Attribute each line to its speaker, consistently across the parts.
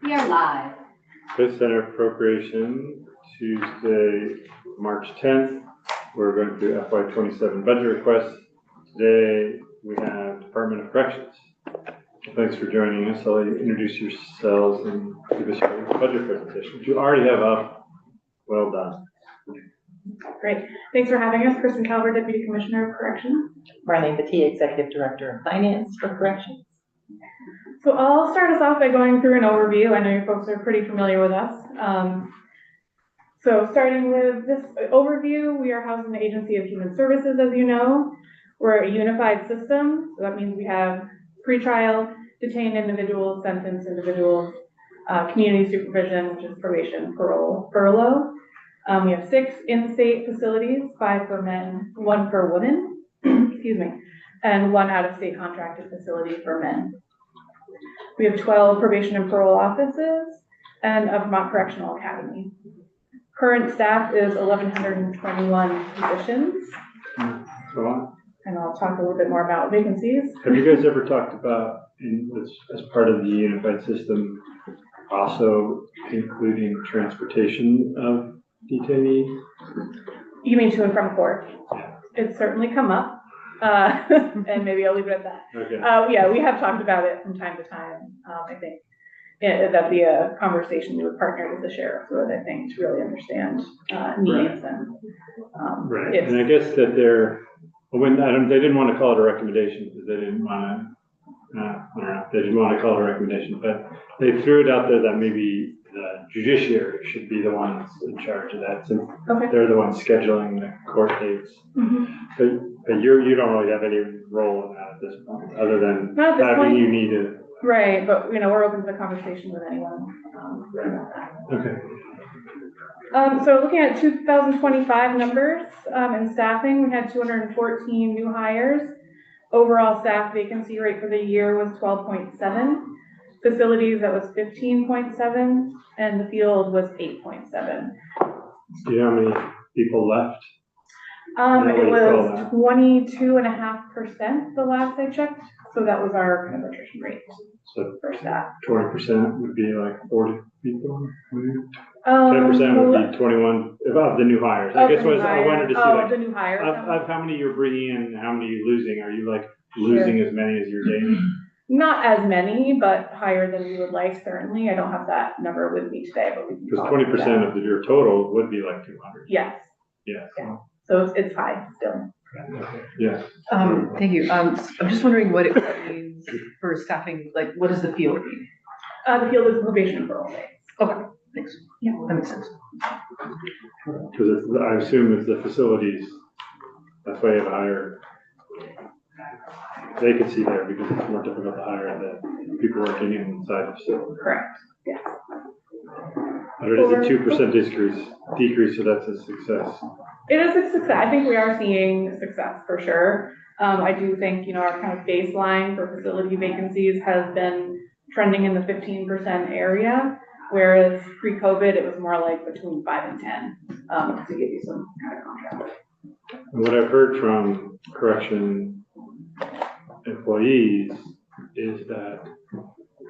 Speaker 1: We are live.
Speaker 2: Fifth Center Appropriation, Tuesday, March 10th. We're going through FY27 budget requests. Today we have Department of Corrections. Thanks for joining us. I'll introduce yourselves and give us your budget presentation. If you already have up, well done.
Speaker 3: Great. Thanks for having us. Kristen Calver, Deputy Commissioner of Corrections.
Speaker 4: Marlene Battie, Executive Director of Finance for Corrections.
Speaker 3: So I'll start us off by going through an overview. I know you folks are pretty familiar with us. So starting with this overview, we are housed in the Agency of Human Services, as you know. We're a unified system. So that means we have pretrial, detained individuals, sentenced individuals, community supervision, which is probation, parole, furlough. We have 6 in-state facilities, 5 for men, 1 for women, excuse me, and 1 out-of-state contracted facility for men. We have 12 probation and parole offices and a Vermont Correctional Academy. Current staff is 1,121 positions. And I'll talk a little bit more about vacancies.
Speaker 2: Have you guys ever talked about, as part of the unified system, also including transportation of detainees?
Speaker 3: You mean to and from court?
Speaker 2: Yeah.
Speaker 3: It's certainly come up. And maybe I'll leave it at that.
Speaker 2: Okay.
Speaker 3: Yeah, we have talked about it from time to time. I think that'd be a conversation we would partner with the sheriff with, I think, to really understand needs.
Speaker 2: Right.
Speaker 3: And
Speaker 2: Right. And I guess that they didn't want to call it a recommendation because they didn't want to, I don't know, they didn't want to call it a recommendation, but they threw it out there that maybe the judiciary should be the ones in charge of that, since they're the ones scheduling the court dates.
Speaker 3: Mm-hmm.
Speaker 2: But you don't really have any role in that at this point, other than having you need it.
Speaker 3: Right, but we're open to the conversation with anyone.
Speaker 2: Okay.
Speaker 3: So looking at 2025 numbers in staffing, we had 214 new hires. Overall staff vacancy rate for the year was 12.7. Facilities, that was 15.7, and the field was 8.7.
Speaker 2: Do you know how many people left?
Speaker 3: It was 22.5% the last I checked. So that was our kind of attrition rate.
Speaker 2: So
Speaker 3: for staff.
Speaker 2: 20% would be like 40 people. 10% would be 21 of the new hires. I guess I wanted to see
Speaker 3: the new hires.
Speaker 2: Of how many you're bringing in, and how many you're losing. Are you like losing as many as you're gaining?
Speaker 3: Not as many, but higher than we would like, certainly. I don't have that number with me today, but we can.
Speaker 2: Because 20% of your total would be like 200.
Speaker 3: Yes.
Speaker 2: Yes.
Speaker 3: Yeah. So it's high still.
Speaker 2: Okay. Yes.
Speaker 4: Thank you. I'm just wondering what it means for staffing. Like, what does the field mean?
Speaker 3: The field is probation and parole.
Speaker 4: Okay. Thanks. Yeah, that makes sense.
Speaker 2: Because I assume it's the facilities. That's why you have a higher vacancy there, because it's more difficult to hire the people working inside the facility.
Speaker 3: Correct. Yes.
Speaker 2: But it is a 2% decrease, so that's a success.
Speaker 3: It is a success. I think we are seeing success for sure. I do think, our kind of baseline for facility vacancies has been trending in the 15% area, whereas pre-COVID it was more like between 5 and 10, to give you some kind of contrast.
Speaker 2: What I've heard from correction employees is that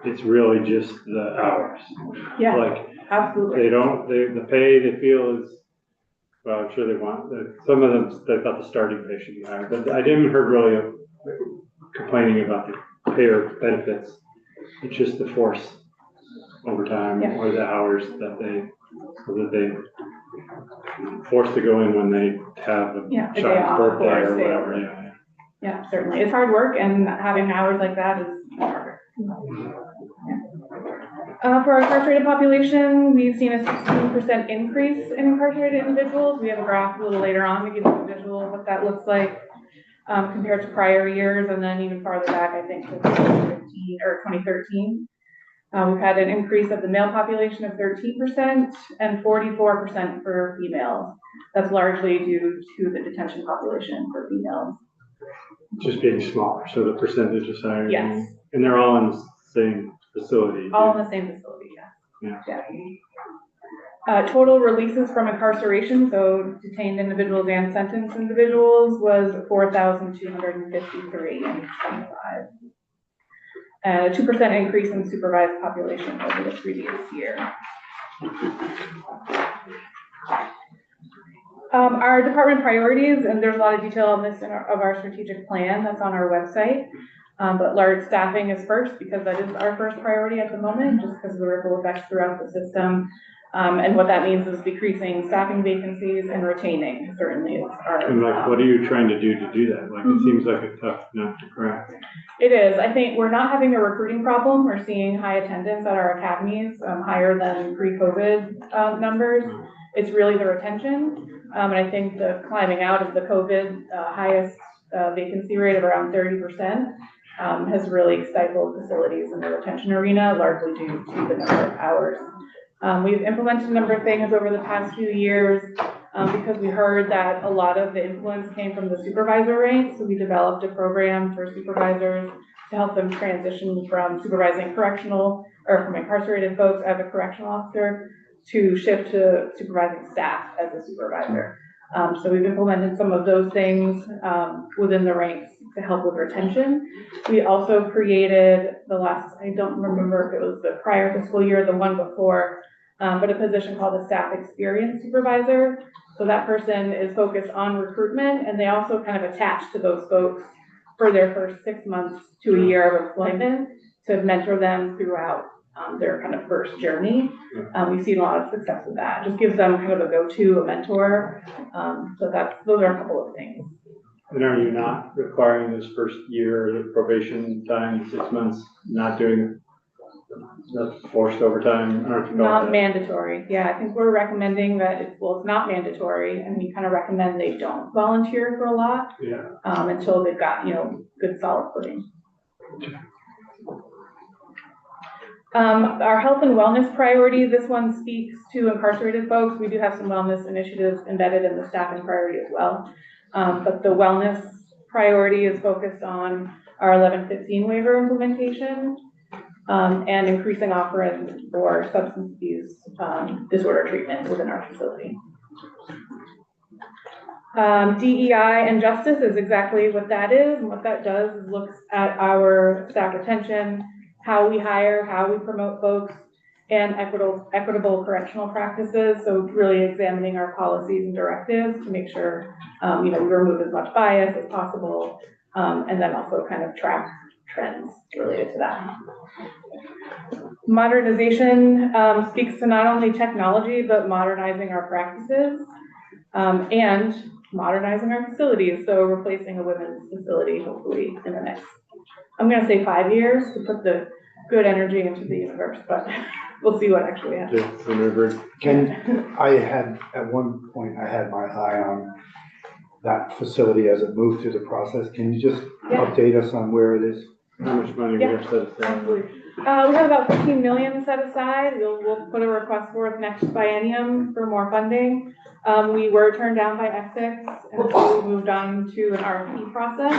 Speaker 2: it's really just the hours.
Speaker 3: Yeah,
Speaker 2: like
Speaker 3: absolutely.
Speaker 2: The pay they feel is, well, I'm sure they want, some of them, they thought the starting pay should be higher, but I didn't hear really complaining about the pay or benefits. It's just the force overtime or the hours that they forced to go in when they have a child's birthday or whatever.
Speaker 3: Yeah, certainly. It's hard work, and having hours like that is harder. For our incarcerated population, we've seen a 16% increase in incarcerated individuals. We have a graph a little later on to give you a visual of what that looks like compared to prior years, and then even farther back, I think, to 2015 or 2013. We've had an increase of the male population of 13% and 44% for females. That's largely due to the detention population for females.
Speaker 2: Just being smaller, so the percentage is higher.
Speaker 3: Yes.
Speaker 2: And they're all in the same facility.
Speaker 3: All in the same facility,
Speaker 2: yeah.
Speaker 3: Total releases from incarceration, so detained individuals and sentenced individuals, was 4,253 in 2025. and a 2% increase in supervised population over the previous year. Our department priorities, and there's a lot of detail on this of our strategic plan that's on our website. But large staffing is first because that is our first priority at the moment, just because of the ripple effects throughout the system. And what that means is decreasing staffing vacancies and retaining certainly is our.
Speaker 2: And like, what are you trying to do that? Like, it seems like a tough nut to crack.
Speaker 3: It is. I think we're not having a recruiting problem. We're seeing high attendance at our academies, higher than pre-COVID numbers. It's really the retention. And I think the climbing out of the COVID highest vacancy rate of around 30% has really stifled facilities in the retention arena, largely due to the number of hours. We've implemented a number of things over the past few years because we heard that a lot of the influence came from the supervisor ranks. So we developed a program for supervisors to help them transition from supervising correctional or from incarcerated folks as a correctional officer to shift to supervising staff as a supervisor. So we've implemented some of those things within the ranks to help with retention. We also created I don't remember if it was the prior fiscal year or the one before, but a position called a staff experience supervisor. So that person is focused on recruitment, and they also kind of attach to those folks for their first 6 months to a year of employment to mentor them throughout their kind of first journey. We've seen a lot of success with that. Just gives them kind of a go-to, a mentor. So those are a couple of things.
Speaker 2: And are you not requiring this first year, the probation time, 6 months, not doing the forced overtime?
Speaker 3: Not mandatory. Yeah, I think we're recommending that it's not mandatory, and we kind of recommend they don't volunteer for a lot until they've got, good solid footing. Our health and wellness priority, this one speaks to incarcerated folks. We do have some wellness initiatives embedded in the staffing priority as well. But the wellness priority is focused on our 1115 waiver implementation and increasing offerings for substance abuse disorder treatment within our facility. DEI and justice is exactly what that is. And what that does is looks at our staff retention, how we hire, how we promote folks, and equitable correctional practices. So really examining our policies and directives to make sure, we remove as much bias as possible, and then also kind of track trends related to that. Modernization speaks to not only technology, but modernizing our practices and modernizing our facilities. So replacing a women's facility, hopefully in the next, I'm gonna say 5 years to put the good energy into the universe, but we'll see what actually happens.
Speaker 1: At one point, I had my eye on that facility as it moved through the process. Can you just update us on where it is?
Speaker 2: How much money we have set aside?
Speaker 3: Absolutely. We have about 15 million set aside. We'll put a request for next biennium for more funding. We were turned down by Essex, and so we moved on to an RFP process.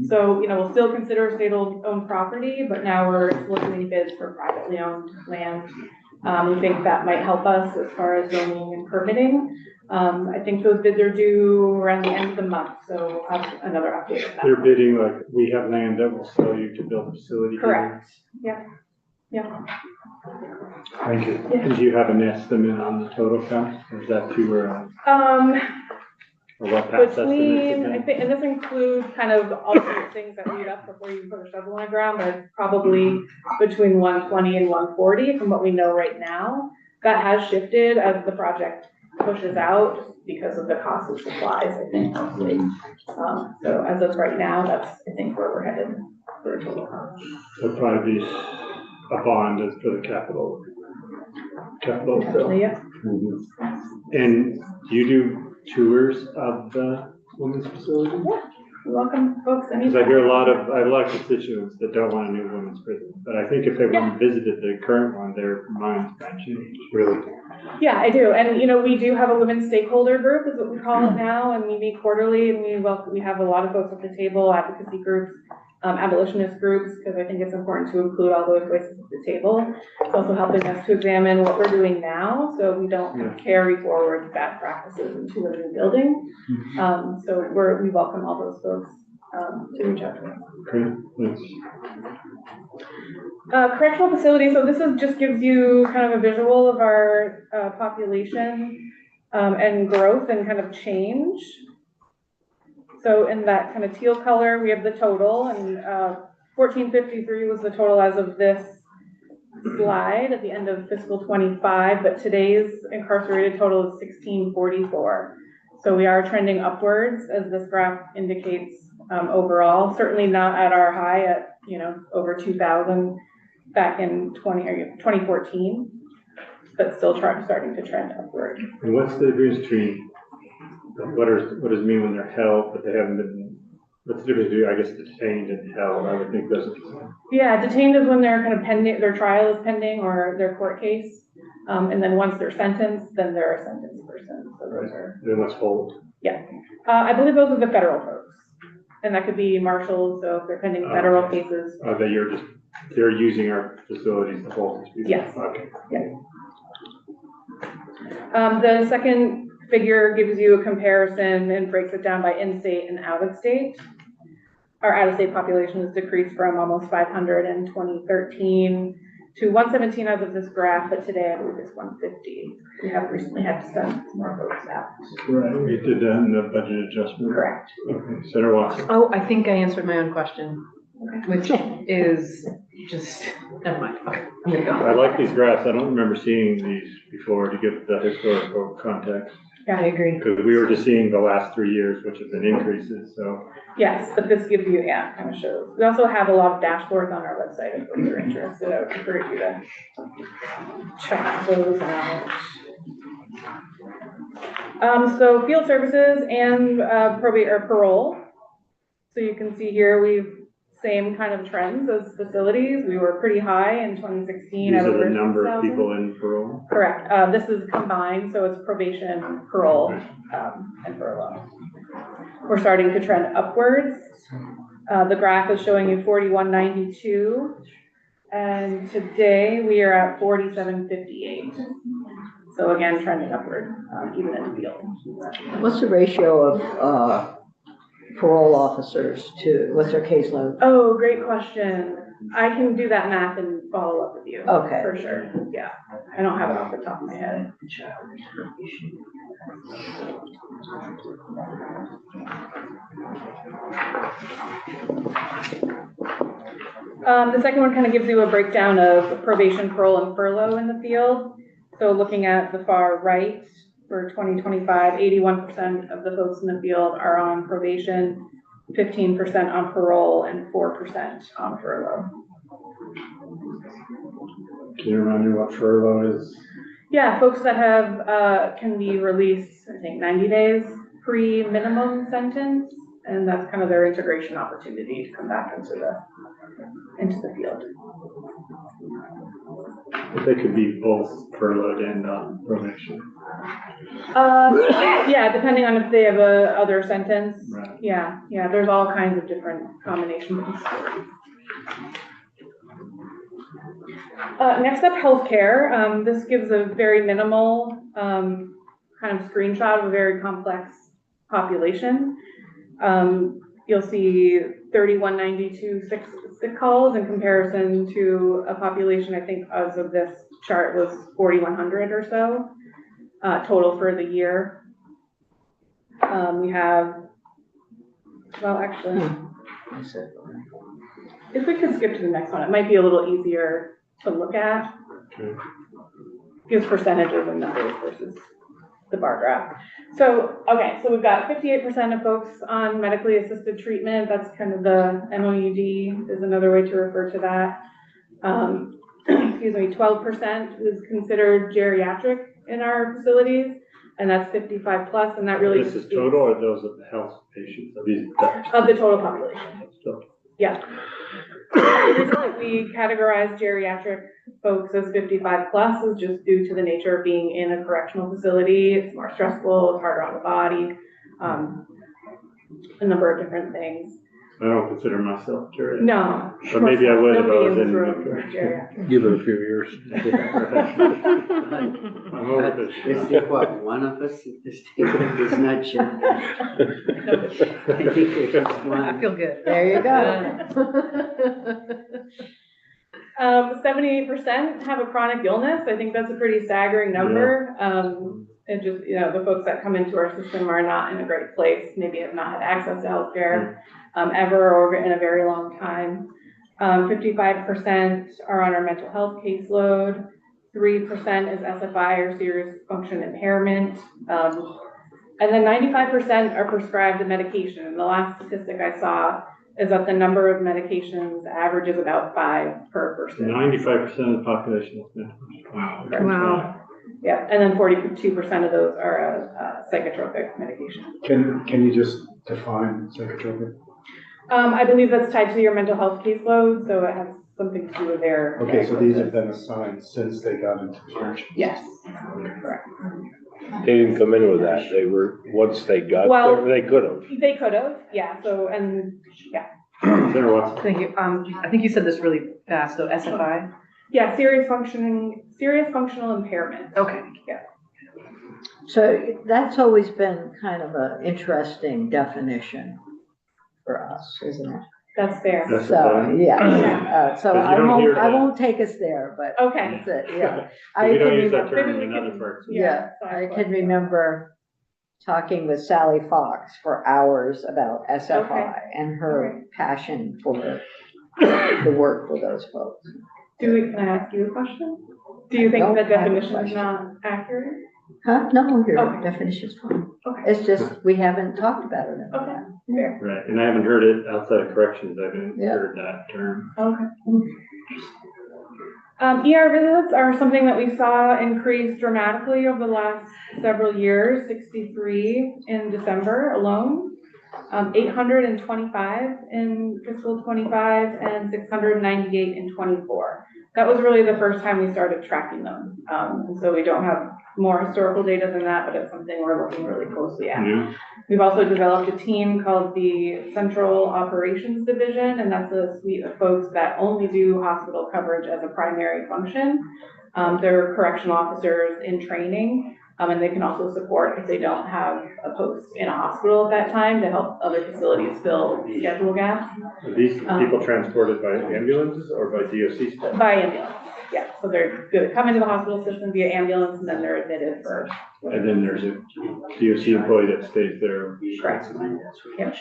Speaker 3: So, we'll still consider state-owned property, but now we're soliciting bids for privately owned land. We think that might help us as far as zoning and permitting. I think those bids are due around the end of the month, so we'll have another update on that.
Speaker 2: They're bidding like, we have land that will sell you to build a facility.
Speaker 3: Correct. Yeah.
Speaker 1: Thank you.
Speaker 2: And do you have an estimate on the total cost? Or is that too early? Or what past estimates?
Speaker 3: I think, and this includes kind of all the things that lead up before you put a shovel on the ground, but it's probably between 120 and 140 from what we know right now. That has shifted as the project pushes out because of the cost of supplies, I think, mostly. So as of right now, that's, I think, where we're headed for a total cost.
Speaker 2: It'll probably be a bond as for the capital.
Speaker 3: Actually, yeah.
Speaker 2: And do you do tours of the women's facility?
Speaker 3: Yeah, welcome folks.
Speaker 2: Because I hear I have a lot of constituents that don't want a new women's prison, but I think if they went and visited the current one, their minds might change.
Speaker 1: Really?
Speaker 3: Yeah, I do. And, we do have a women's stakeholder group is what we call it now. And we meet quarterly, and we have a lot of folks at the table, advocacy groups, abolitionist groups, because I think it's important to include all those voices at the table. It's also helping us to examine what we're doing now, so we don't carry forward bad practices into a new building. So we welcome all those folks to reach out to me.
Speaker 2: Great, thanks.
Speaker 3: Correctional facility, so this just gives you kind of a visual of our population and growth and kind of change. So in that kind of teal color, we have the total, and 1453 was the total as of this slide at the end of fiscal 25, but today's incarcerated total is 1644. So we are trending upwards, as this graph indicates overall, certainly not at our high at, over 2,000 back in 2014, but still starting to trend upward.
Speaker 2: And what's the difference between, what does it mean when they're held, but they haven't been, what's the difference between, I guess, detained and held? I would think doesn't.
Speaker 3: Yeah, detained is when they're kind of pending, their trial is pending or their court case. And then once they're sentenced, then they're a sentenced person. So those are.
Speaker 2: Then what's hold?
Speaker 3: Yeah. I believe those are the federal folks. And that could be marshals, so if they're pending federal cases.
Speaker 2: They're using our facilities to hold these people?
Speaker 3: Yes.
Speaker 2: Okay.
Speaker 3: Yeah. The second figure gives you a comparison and breaks it down by in-state and out-of-state. Our out-of-state population has decreased from almost 500 in 2013 to 117 as of this graph, but today I believe it's 150. We have recently had to send more folks out.
Speaker 2: Right, we did that in the budget adjustment.
Speaker 3: Correct.
Speaker 2: Okay, Senator Watson.
Speaker 4: Oh, I think I answered my own question, which is just, never mind. Okay, I'm gonna go.
Speaker 2: I like these graphs. I don't remember seeing these before to give the historical context.
Speaker 4: Yeah, I agree.
Speaker 2: Because we were just seeing the last 3 years, which have been increases, so.
Speaker 3: Yes, but this gives you, kind of shows. We also have a lot of dashboards on our website if you're interested. I would encourage you to check those out. So field services and probate or parole. So you can see here we've same kind of trends as facilities. We were pretty high in 2016.
Speaker 2: These are the number of
Speaker 3: 6,000.
Speaker 2: people in parole?
Speaker 3: Correct. This is combined, so it's probation, parole, and furlough. We're starting to trend upwards. The graph is showing you 4192, and today we are at 4758. So again, trending upward, even in the field.
Speaker 5: What's the ratio of parole officers to, what's their caseload?
Speaker 3: Oh, great question. I can do that math and follow up with you.
Speaker 5: Okay.
Speaker 3: For sure, yeah. I don't have it off the top of my head. The second one kind of gives you a breakdown of probation, parole, and furlough in the field. So looking at the far right for 2025, 81% of the folks in the field are on probation, 15% on parole, and 4% on furlough.
Speaker 2: Can you remind me what furlough is?
Speaker 3: Yeah, folks that have, can be released, I think 90 days pre-minimum sentence, and that's kind of their integration opportunity to come back into the field.
Speaker 2: But they could be both furloughed and on probation.
Speaker 3: Yeah, depending on if they have a other sentence.
Speaker 2: Right.
Speaker 3: Yeah, there's all kinds of different combinations. Next up, healthcare. This gives a very minimal kind of screenshot of a very complex population. You'll see 3192 sick calls in comparison to a population, I think, as of this chart was 4,100 or so total for the year. We have, well, actually, if we could skip to the next one, it might be a little easier to look at.
Speaker 2: Okay.
Speaker 3: Gives percentages and numbers versus the bar graph. So, okay, so we've got 58% of folks on medically assisted treatment. That's kind of the MOUD is another way to refer to that. Excuse me, 12% is considered geriatric in our facilities, and that's 55 plus, and that really
Speaker 2: This is total or those of the health patients? Of these
Speaker 3: of the total population.
Speaker 2: So,
Speaker 3: Yeah. The reason that we categorize geriatric folks as 55 plus is just due to the nature of being in a correctional facility. It's more stressful, it's harder on the body, a number of different things.
Speaker 2: I don't consider myself geriatric.
Speaker 3: No.
Speaker 2: But maybe I would if I
Speaker 3: Nobody
Speaker 2: was
Speaker 3: this
Speaker 2: in
Speaker 3: room
Speaker 2: the-
Speaker 3: is geriatric.
Speaker 6: Give it a few years.
Speaker 2: I'm over this.
Speaker 7: Is it what, one of us is taking it, is not sure. I think there's just
Speaker 4: I
Speaker 7: one.
Speaker 4: feel good.
Speaker 5: There you go.
Speaker 3: 78% have a chronic illness. I think that's a pretty staggering number. It just, the folks that come into our system are not in a great place, maybe have not had access to healthcare, ever or in a very long time. 55% are on our mental health caseload. 3% is SFI or serious function impairment. And then 95% are prescribed a medication. And the last statistic I saw is that the number of medications averages about 5 per person.
Speaker 2: 95% of the population is mental. Wow.
Speaker 4: Wow.
Speaker 3: Yeah, and then 42% of those are psychotropic medication.
Speaker 1: Can you just define psychotropic?
Speaker 3: I believe that's tied to your mental health caseload, so it has something to do with their.
Speaker 1: Okay, so these have been assigned since they got into the church.
Speaker 3: Yes, correct.
Speaker 6: They didn't come in with that. They were, once they got
Speaker 3: Well-
Speaker 6: there, they could have.
Speaker 3: They could have, yeah, so, and, yeah.
Speaker 2: Sarah Watson.
Speaker 4: Thank you. I think you said this really fast, so SFI?
Speaker 3: Yeah, serious functional impairment.
Speaker 4: Okay.
Speaker 3: Yeah.
Speaker 5: So that's always been kind of an interesting definition for us, isn't it?
Speaker 3: That's fair.
Speaker 2: That's
Speaker 5: So,
Speaker 2: fine.
Speaker 5: yeah, so
Speaker 2: But you
Speaker 5: I
Speaker 2: don't hear
Speaker 5: I
Speaker 2: that.
Speaker 5: won't take us there, but
Speaker 3: Okay.
Speaker 5: that's it, yeah.
Speaker 2: We don't use that
Speaker 5: remember-
Speaker 2: term
Speaker 3: Maybe
Speaker 2: in
Speaker 3: we
Speaker 2: other
Speaker 3: can-
Speaker 2: parts.
Speaker 5: Yeah, I can remember talking with Sally Fox for hours about SFI and her
Speaker 3: Alright.
Speaker 5: passion for the work with those folks.
Speaker 3: Can I ask you a question? Do you think
Speaker 5: Don't
Speaker 3: the
Speaker 5: have a
Speaker 3: definition is
Speaker 5: question.
Speaker 3: not accurate?
Speaker 5: Huh? No, your
Speaker 3: Okay.
Speaker 5: definition's fine.
Speaker 3: Okay,
Speaker 5: It's just, we haven't talked about it.
Speaker 3: okay, fair.
Speaker 2: Right, and I haven't heard it outside of corrections. I haven't
Speaker 5: Yeah.
Speaker 2: heard that term.
Speaker 3: Okay. ER visits are something that we saw increase dramatically over the last several years, 63 in December alone, 825 in fiscal 25, and 698 in 24. That was really the first time we started tracking them. And so we don't have more historical data than that, but it's something we're looking really closely at.
Speaker 2: Yeah.
Speaker 3: We've also developed a team called the Central Operations Division, and that's a suite of folks that only do hospital coverage as a primary function. They're correctional officers in training, and they can also support if they don't have a post in a hospital at that time to help other facilities fill schedule gaps.
Speaker 2: Are these people transported by ambulances or by DOC staff?
Speaker 3: By ambulance, yeah, so they're gonna come into the hospital system via ambulance and then they're admitted for.
Speaker 2: And then there's a DOC employee that stays there.
Speaker 3: Correct. Yep.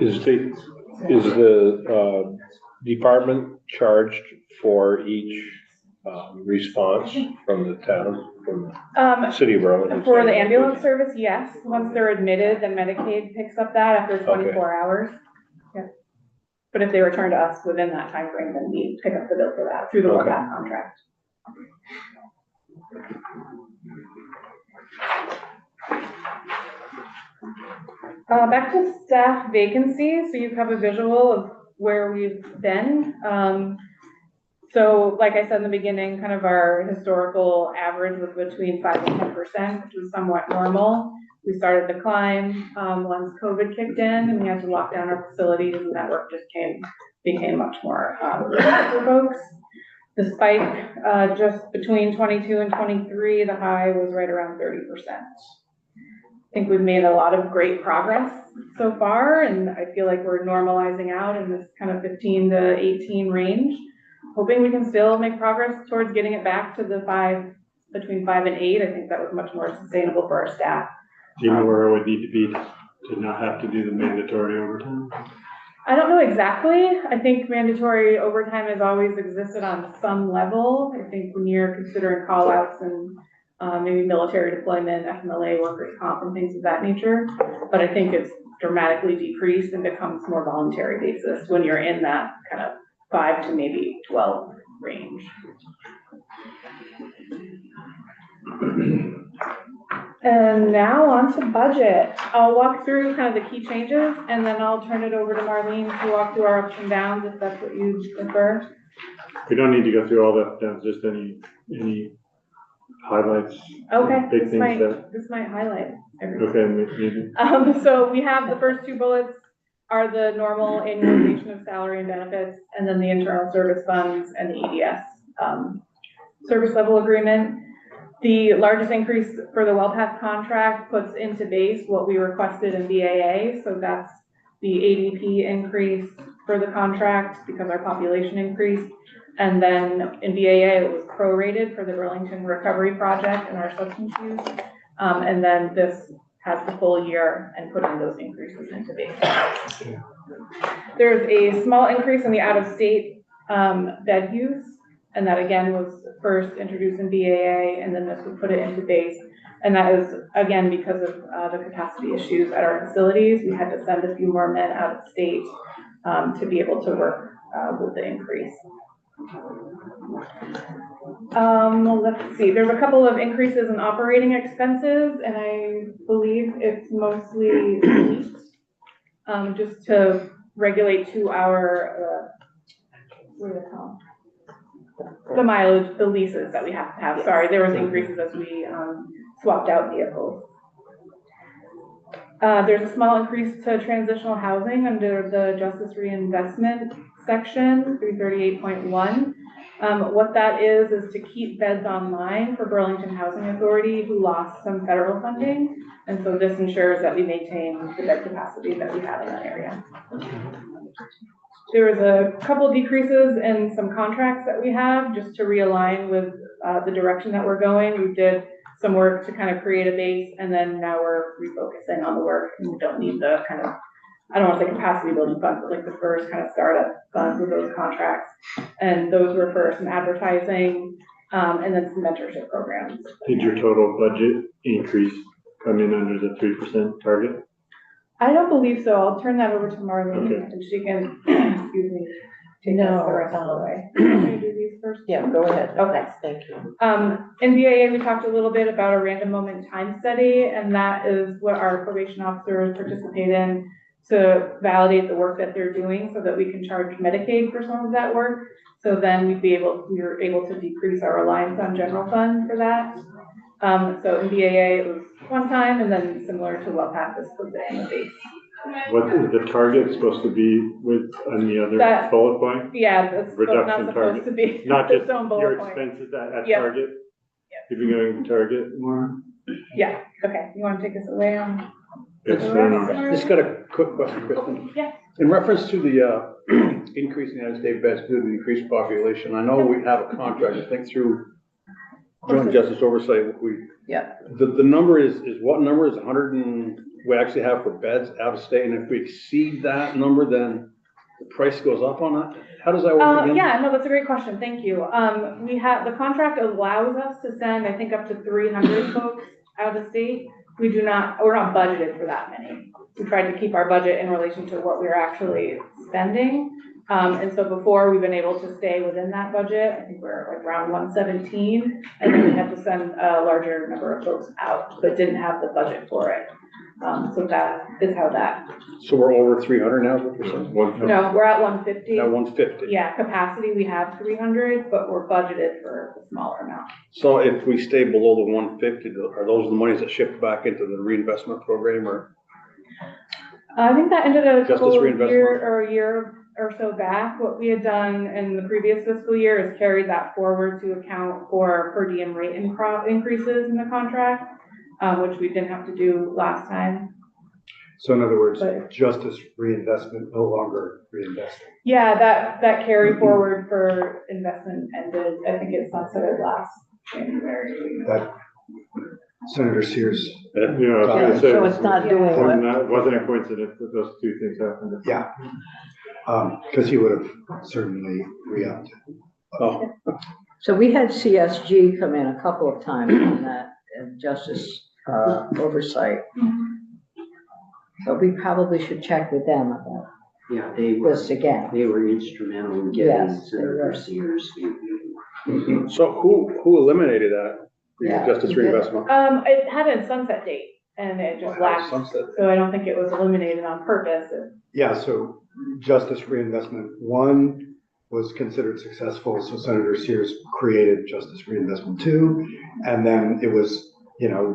Speaker 6: Is the department charged for each response from the town, from the city of Berlin?
Speaker 3: For the ambulance service, yes, once they're admitted, then Medicaid picks up that after 24 hours. Yeah. But if they return to us within that time frame, then we pick up the bill for that through the
Speaker 6: Okay.
Speaker 3: WellPath contract. Back to staff vacancies, so you have a visual of where we've been. So like I said in the beginning, kind of our historical average was between 5 and 10%, which was somewhat normal. We started to climb once COVID kicked in and we had to lock down our facilities, and that work just became much more for folks. The spike just between 22 and 23, the high was right around 30%. I think we've made a lot of great progress so far, and I feel like we're normalizing out in this kind of 15 to 18 range. Hoping we can still make progress towards getting it back to the between 5 and 8. I think that was much more sustainable for our staff.
Speaker 2: Do you know where it would need to be to not have to do the mandatory overtime?
Speaker 3: I don't know exactly. I think mandatory overtime has always existed on some level. I think when you're considering call outs and maybe military deployment, FMLA, workers' comp and things of that nature. But I think it's dramatically decreased and becomes more voluntary basis when you're in that kind of 5 to maybe 12 range. And now on to budget. I'll walk through kind of the key changes and then I'll turn it over to Marlene to walk through our ups and downs if that's what you prefer.
Speaker 2: We don't need to go through all that, just any highlights.
Speaker 3: Okay,
Speaker 2: Big things that,
Speaker 3: this might highlight everything.
Speaker 2: okay, maybe.
Speaker 3: So we have the first 2 bullets, are the normal annualization of salary and benefits, and then the internal service funds and the EDS service level agreement. The largest increase for the WellPath contract puts into base what we requested in BAA, so that's the ADP increase for the contract because our population increased. And then in BAA, it was prorated for the Burlington Recovery Project and our substance use. And then this has the full year and putting those increases into base. There's a small increase in the out-of-state bed use, and that again was first introduced in BAA, and then this would put it into base. And that is, again, because of the capacity issues at our facilities. We had to send a few more men out of state to be able to work with the increase. Let's see, there's a couple of increases in operating expenses, and I believe it's mostly just to regulate to our, what do they call? The mileage, the leases that we have to have. Sorry, there was increases as we swapped out vehicles. There's a small increase to transitional housing under the Justice Reinvestment section, 338.1. What that is to keep beds online for Burlington Housing Authority, who lost some federal funding. And so this ensures that we maintain the bed capacity that we have in that area. There was a couple decreases in some contracts that we have just to realign with the direction that we're going. We did some work to kind of create a base, and then now we're refocusing on the work, and we don't need the kind of, I don't want to say capacity building funds, but like the first kind of startup funds with those contracts. And those were for some advertising and then some mentorship programs.
Speaker 2: Did your total budget increase come in under the 3% target?
Speaker 3: I don't believe so. I'll turn that over to Marlene,
Speaker 2: Okay.
Speaker 3: and she can, excuse me, take us the rest of the way. Can I do these first?
Speaker 5: Yeah, go ahead.
Speaker 3: Okay.
Speaker 5: Thank you.
Speaker 3: In BAA, we talked a little bit about a random moment time study, and that is what our probation officers participate in to validate the work that they're doing so that we can charge Medicaid for some of that work. So then we were able to decrease our reliance on general fund for that. So in BAA, it was one time, and then similar to WellPath, this was in the base.
Speaker 2: What is the target supposed to be with on the other
Speaker 3: That-
Speaker 2: bullet point?
Speaker 3: Yeah, that's not
Speaker 2: Reduction
Speaker 3: supposed
Speaker 2: target.
Speaker 3: to be
Speaker 2: Not
Speaker 3: its
Speaker 2: just
Speaker 3: own bullet
Speaker 2: your
Speaker 3: point.
Speaker 2: expenses at
Speaker 3: Yep.
Speaker 2: target?
Speaker 3: Yep.
Speaker 2: You've been going to target more?
Speaker 3: Yeah, okay. You want to take us away on?
Speaker 2: Yes, I don't know.
Speaker 8: Just got a quick question, Kristen.
Speaker 3: Yeah.
Speaker 8: In reference to the increase in the United States beds due to the increased population, I know we have a contract, I think through Joint Justice Oversight,
Speaker 5: Yeah.
Speaker 8: the number is what number is 100 and, we actually have for beds out of state, and if we exceed that number, then the price goes up on that? How does that work again?
Speaker 3: Yeah, no, that's a great question. Thank you. We have, the contract allows us to send, I think, up to 300 folks out of state. We're not budgeted for that many. We tried to keep our budget in relation to what we're actually spending. And so before, we've been able to stay within that budget. I think we're like around 117, and then we had to send a larger number of folks out, but didn't have the budget for it. So that is how that.
Speaker 8: So we're over 300 now, is what you're saying?
Speaker 3: No, we're at 150.
Speaker 8: At 150?
Speaker 3: Yeah, capacity, we have 300, but we're budgeted for a smaller amount.
Speaker 8: So if we stay below the 150, are those the monies that shift back into the reinvestment program, or?
Speaker 3: I think that ended a
Speaker 8: Justice
Speaker 3: couple of
Speaker 8: reinvestment.
Speaker 3: a year or so back. What we had done in the previous fiscal year is carried that forward to account for per diem rate increases in the contract, which we didn't have to do last time.
Speaker 1: So in other words,
Speaker 3: But-
Speaker 1: justice reinvestment, no longer reinvesting.
Speaker 3: Yeah, that carry forward for investment ended, I think it sunsetted last January.
Speaker 1: That Senator Sears,
Speaker 2: Yeah, I was gonna say,
Speaker 5: So it's not doing
Speaker 2: wasn't
Speaker 5: what,
Speaker 2: that- wasn't a coincidence that those two things happened.
Speaker 1: yeah. Because he would have certainly re-upped.
Speaker 8: Oh,
Speaker 5: so we had CSG come in a couple of times on that justice oversight. So we probably should check with them about
Speaker 7: Yeah, they were,
Speaker 5: this again.
Speaker 7: they were instrumental in getting
Speaker 5: Yes, they
Speaker 7: Senator
Speaker 5: were.
Speaker 7: Sears.
Speaker 8: so who eliminated that, the
Speaker 5: Yeah,
Speaker 8: justice
Speaker 5: who did?
Speaker 8: reinvestment?
Speaker 3: It had a sunset date and it just lapsed,
Speaker 8: Sunset.
Speaker 3: so I don't think it was eliminated on purpose.
Speaker 1: Yeah, so justice reinvestment one was considered successful, so Senator Sears created justice reinvestment two, and then it was,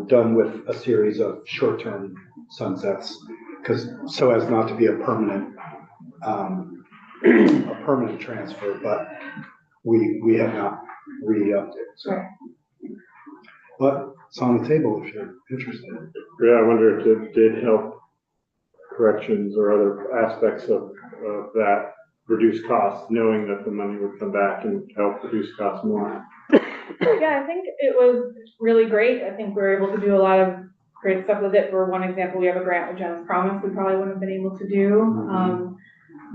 Speaker 1: done with a series of short-term sunsets. because, so as not to be a permanent transfer, but we have not re-upped it, so.
Speaker 3: Right.
Speaker 1: But it's on the table if you're interested.
Speaker 2: Yeah, I wonder if it did help corrections or other aspects of that reduce costs, knowing that the money would come back and help reduce costs more.
Speaker 3: Yeah, I think it was really great. I think we were able to do a lot of great stuff with it. For one example, we have a grant with Jen's Promise we probably wouldn't have been able to do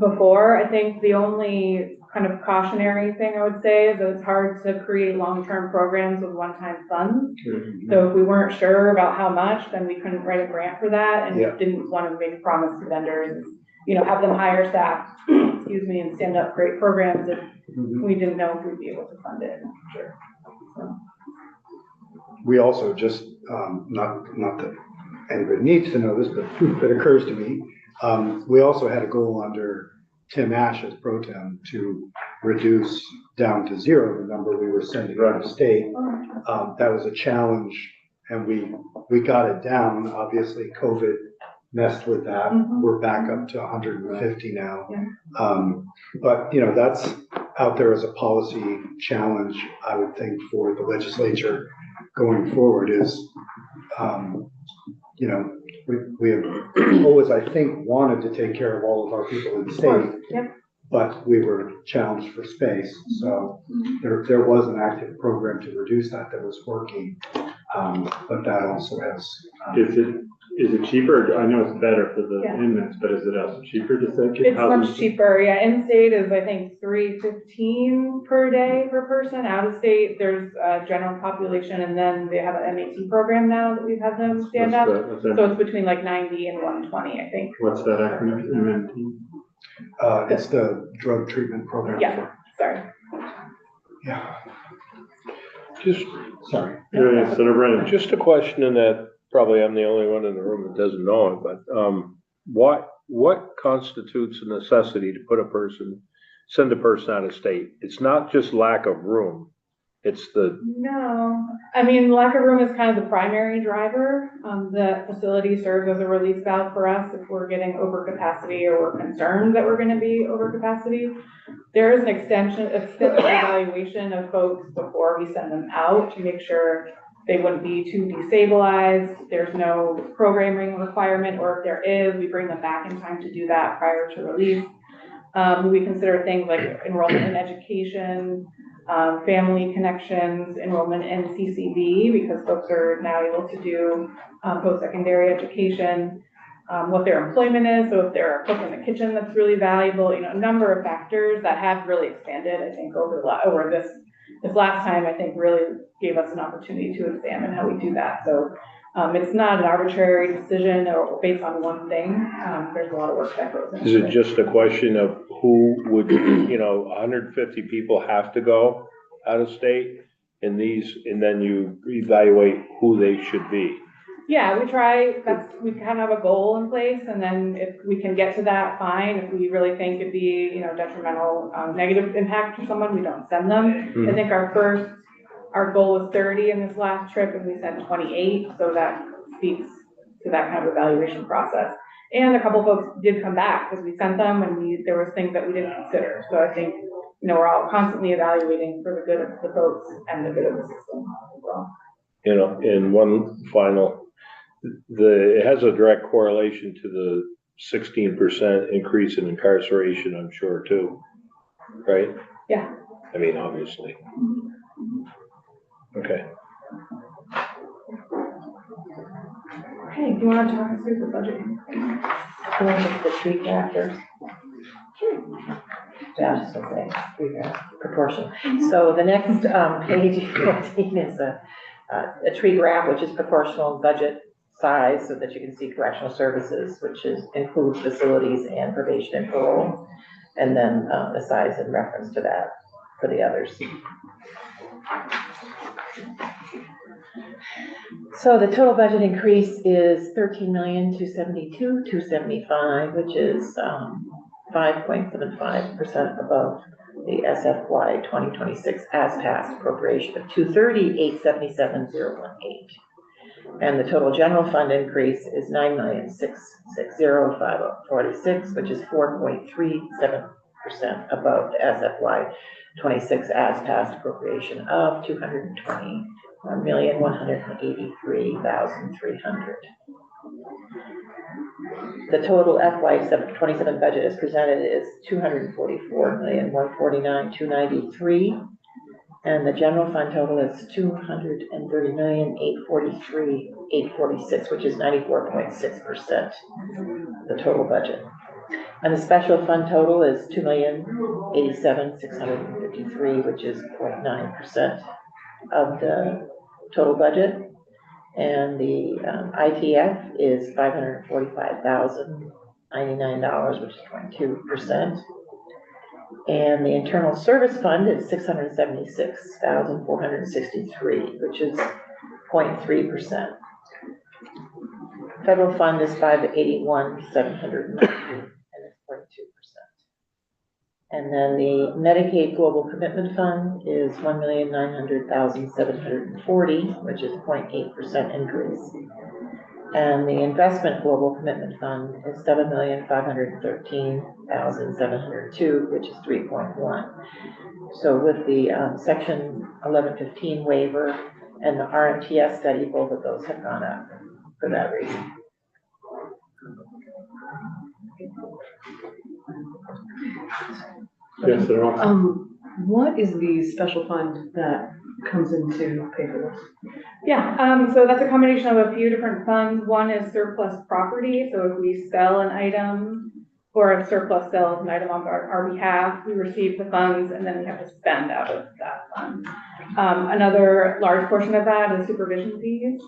Speaker 3: before. I think the only kind of cautionary thing I would say is that it's hard to create long-term programs with one-time funds. So if we weren't sure about how much, then we couldn't write a grant for that, and didn't want to make a promise to vendors, have them hire staff, excuse me, and stand up great programs if we didn't know if we'd be able to fund it in the future. So.
Speaker 1: We also just, not that anybody needs to know this, but it occurs to me, we also had a goal under Tim Ash's pro tem to reduce down to zero the number we were sending out of state. That was a challenge, and we got it down. Obviously, COVID messed with that. We're back up to 150 now. But that's out there as a policy challenge, I would think, for the legislature going forward is, we have always, I think, wanted to take care of all of our people in the state, but we were challenged for space. So there was an active program to reduce that was working, but that also has.
Speaker 2: Is it cheaper? I know it's better for the inmates, but is it also cheaper to say?
Speaker 3: It's much cheaper, in-state is, I think, $3.15 per day per person. Out of state, there's a general population, and then they have an MAT program now that we've had them stand up. So it's between like 90 and 120, I think.
Speaker 2: What's that acronym? MMT?
Speaker 1: It's the drug treatment program.
Speaker 3: Yeah, sorry.
Speaker 1: Yeah.
Speaker 6: Sorry.
Speaker 2: Just
Speaker 6: a question in that probably I'm the only one in the room that doesn't know it, but what constitutes a necessity to send a person out of state? It's not just lack of room. It's
Speaker 3: No, lack of room is kind of the primary driver. The facility serves as a release valve for us if we're getting overcapacity or we're concerned that we're going to be overcapacity. There is an extensive evaluation of folks before we send them out to make sure they wouldn't be too destabilized. There's no programming requirement, or if there is, we bring them back in time to do that prior to release. We consider things like enrollment in education, family connections, enrollment in CCB, because folks are now able to do post-secondary education, what their employment is. So if they're a cook in the kitchen, that's really valuable. A number of factors that have really expanded, I think, over this last time, I think, really gave us an opportunity to examine how we do that. So it's not an arbitrary decision or based on one thing. There's a lot of work that goes into it.
Speaker 6: Is it just a question of who would, 150 people have to go out of state and then you evaluate who they should be?
Speaker 3: Yeah, we kind of have a goal in place, and then if we can get to that, fine. If we really think it'd be, detrimental, negative impact for someone, we don't send them. I think our goal was 30 in this last trip, and we sent 28, so that speaks to that kind of evaluation process. And a couple folks did come back because we sent them, and there was things that we didn't consider. So I think, we're all constantly evaluating for the good of the folks and the good of the system as well.
Speaker 6: And one final, it has a direct correlation to the 16% increase in incarceration, I'm sure, too, right?
Speaker 3: Yeah.
Speaker 6: Obviously. Okay.
Speaker 3: Okay, do you want to talk us through the budget?
Speaker 9: The tree grafter. Yeah, just to say, tree graft proportion. So the next page 14 is a tree graph, which is proportional budget size, so that you can see correctional services, which includes facilities and probation and parole, and then the size in reference to that for the others. So the total budget increase is $13,272,275, which is 5.75% above the SFY 2026 as passed appropriation of $230,877,018. And the total general fund increase is 9,660,546, which is 4.37% above the SFY 26 as passed appropriation of 221,183,300. The total FY 27 budget as presented is 244,149,293. And the general fund total is 230,843,846, which is 94.6% the total budget. And the special fund total is 2,087,653, which is 0.9% of the total budget. And the ITF is $545,099, which is 0.2%. And the internal service fund is 676,463, which is 0.3%. Federal fund is 581,790, and it's 0.2%. And then the Medicaid Global Commitment Fund is 1,900,740, which is 0.8% increase. And the Investment Global Commitment Fund is 7,513,702, which is 3.1. So with the Section 1115 waiver and the RMTS study, both of those have gone up for that reason.
Speaker 2: Yes, there are.
Speaker 4: What is the special fund that comes into pay for this?
Speaker 3: Yeah, so that's a combination of a few different funds. One is surplus property. So if we sell an item or a surplus sells an item on our behalf, we receive the funds and then we have to spend out of that fund. Another large portion of that is supervision fees.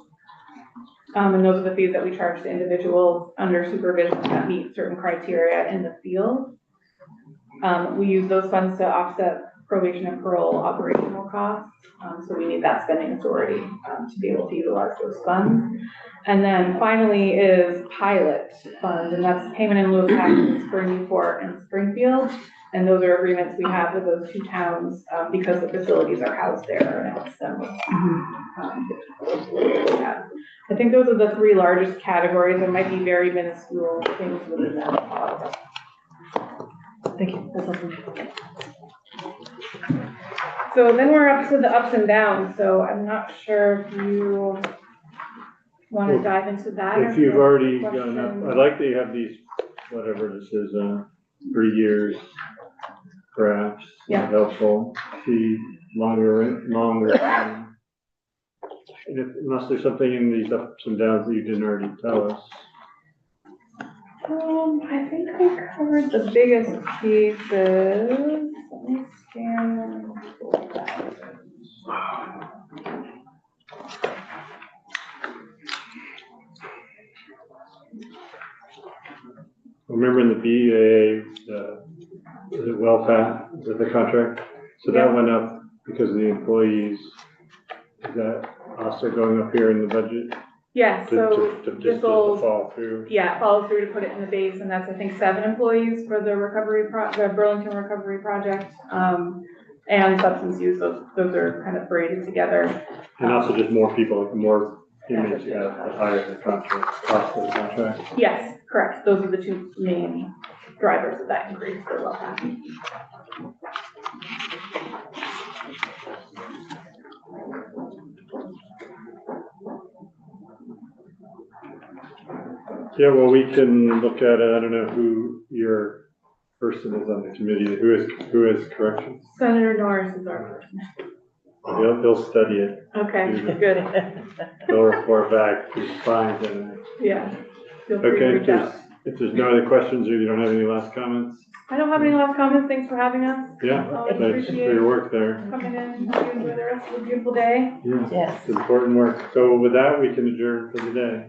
Speaker 3: And those are the fees that we charge to individuals under supervision that meet certain criteria in the field. We use those funds to offset probation and parole operational costs. So we need that spending authority to be able to utilize those funds. And then finally is pilot fund, and that's payment in lieu of taxes for Newport and Springfield. And those are agreements we have with those two towns because the facilities are housed there and helps them with that. I think those are the three largest categories. There might be very minuscule things within that.
Speaker 4: Thank you. That's awesome.
Speaker 3: So then we're up to the ups and downs. So I'm not sure if you want to dive into that.
Speaker 2: If you've already gone up, I'd like to have these, whatever this is, 3 years, perhaps, helpful, see longer. And unless there's something in these ups and downs that you didn't already tell us.
Speaker 3: I think we covered the biggest pieces. Let me scan.
Speaker 2: Remember in the BAA, is it WellPath, is that the contract? So that went up because of the employees. Is that also going up here in the budget?
Speaker 3: Yeah, so
Speaker 2: Just to fall through.
Speaker 3: Yeah, it follows through to put it in the base, and that's, I think, 7 employees for the the Burlington Recovery Project. And substance use, those are kind of braided together.
Speaker 2: And also just more people, like the more inmates you have, the higher the contract, cost of the contract.
Speaker 3: Yes, correct. Those are the two main drivers of that increase for WellPath.
Speaker 2: Yeah, well, we can look at it. I don't know who your person is on the committee. Who is corrections?
Speaker 3: Senator Norris is our person.
Speaker 2: He'll study it.
Speaker 3: Okay, good.
Speaker 2: He'll report back. He's fine.
Speaker 3: Yeah. Feel free to
Speaker 2: Okay,
Speaker 3: reach out.
Speaker 2: if there's no other questions or you don't have any last comments,
Speaker 3: I don't have any last comments. Thanks for having us.
Speaker 2: yeah,
Speaker 3: Always
Speaker 2: thanks for
Speaker 3: appreciate
Speaker 2: your work there.
Speaker 3: coming in and enjoy the rest of the beautiful day.
Speaker 2: Yeah,
Speaker 9: Yes.
Speaker 2: it's important work. So with that, we can adjourn for the day.